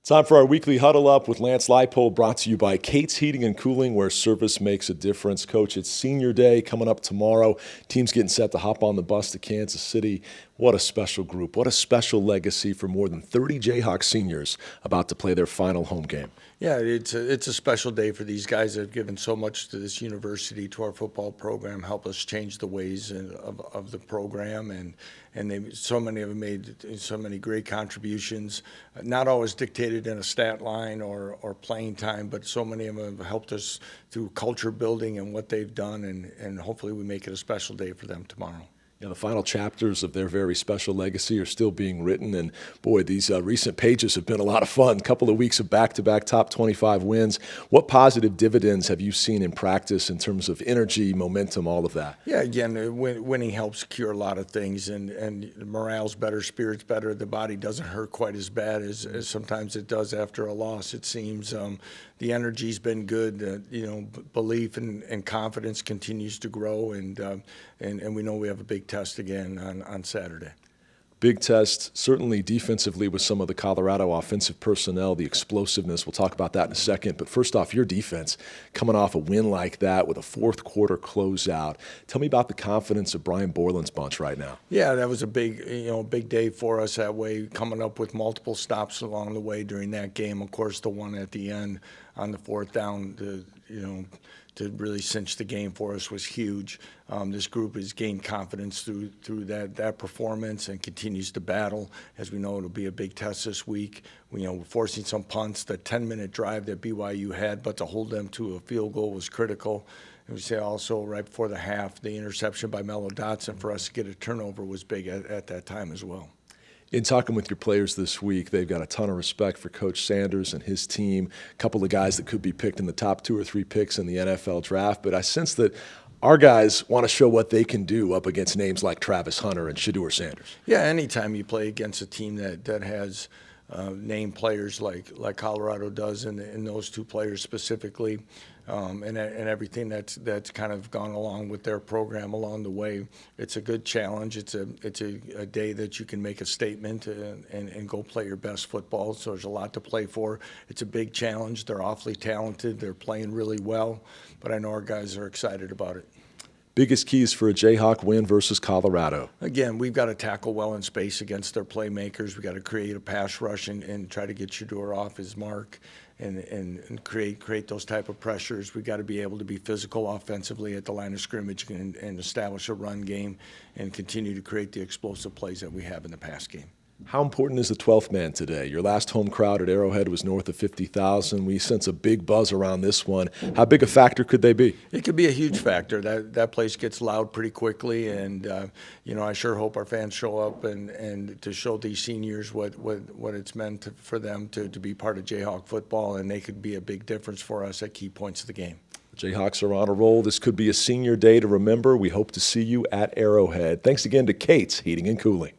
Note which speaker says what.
Speaker 1: Time for our weekly Huddle Up with Lance Leipold, brought to you by Kate's Heating and Cooling, where service makes a difference. Coach, it's senior day coming up tomorrow. Team's getting set to hop on the bus to Kansas City. What a special group. What a special legacy for more than 30 Jayhawks seniors about to play their final home game.
Speaker 2: Yeah, it's a special day for these guys that have given so much to this university, to our football program, help us change the ways of the program, and so many of them made so many great contributions, not always dictated in a stat line or playing time, but so many of them have helped us through culture building and what they've done, and hopefully we make it a special day for them tomorrow.
Speaker 1: The final chapters of their very special legacy are still being written, and boy, these recent pages have been a lot of fun. A couple of weeks of back-to-back top 25 wins. What positive dividends have you seen in practice in terms of energy, momentum, all of that?
Speaker 2: Yeah, again, winning helps cure a lot of things, and morale's better, spirit's better. The body doesn't hurt quite as bad as sometimes it does after a loss, it seems. The energy's been good. Belief and confidence continues to grow, and we know we have a big test again on Saturday.
Speaker 1: Big test, certainly defensively with some of the Colorado offensive personnel, the explosiveness. We'll talk about that in a second. But first off, your defense coming off a win like that with a fourth quarter closeout. Tell me about the confidence of Brian Borland's bunch right now.
Speaker 2: Yeah, that was a big day for us that way, coming up with multiple stops along the way during that game. Of course, the one at the end on the fourth down to really cinch the game for us was huge. This group has gained confidence through that performance and continues to battle. As we know, it'll be a big test this week. We're forcing some punts. The 10-minute drive that BYU had, but to hold them to a field goal was critical. And we say also right before the half, the interception by Mello Dotson for us to get a turnover was big at that time as well.
Speaker 1: In talking with your players this week, they've got a ton of respect for Coach Sanders and his team, a couple of guys that could be picked in the top 2 or 3 picks in the NFL draft. But I sense that our guys want to show what they can do up against names like Travis Hunter and Shedeur Sanders.
Speaker 2: Yeah, anytime you play against a team that has named players like Colorado does, and those two players specifically, and everything that's kind of gone along with their program along the way, it's a good challenge. It's a day that you can make a statement and go play your best football. So there's a lot to play for. It's a big challenge. They're awfully talented. They're playing really well, but I know our guys are excited about it.
Speaker 1: Biggest keys for a Jayhawk win versus Colorado?
Speaker 2: Again, we've got to tackle well in space against their playmakers. We've got to create a pass rush and try to get Shedeur off his mark and create those type of pressures. We've got to be able to be physical offensively at the line of scrimmage and establish a run game and continue to create the explosive plays that we have in the pass game.
Speaker 1: How important is the 12th man today? Your last home crowd at Arrowhead was north of 50,000. We sense a big buzz around this one. How big a factor could they be?
Speaker 2: It could be a huge factor. That place gets loud pretty quickly, and I sure hope our fans show up and to show these seniors what it's meant for them to be part of Jayhawk football, and they could be a big difference for us at key points of the game.
Speaker 1: Jayhawks are on a roll. This could be a senior day to remember. We hope to see you at Arrowhead. Thanks again to Kate's Heating and Cooling.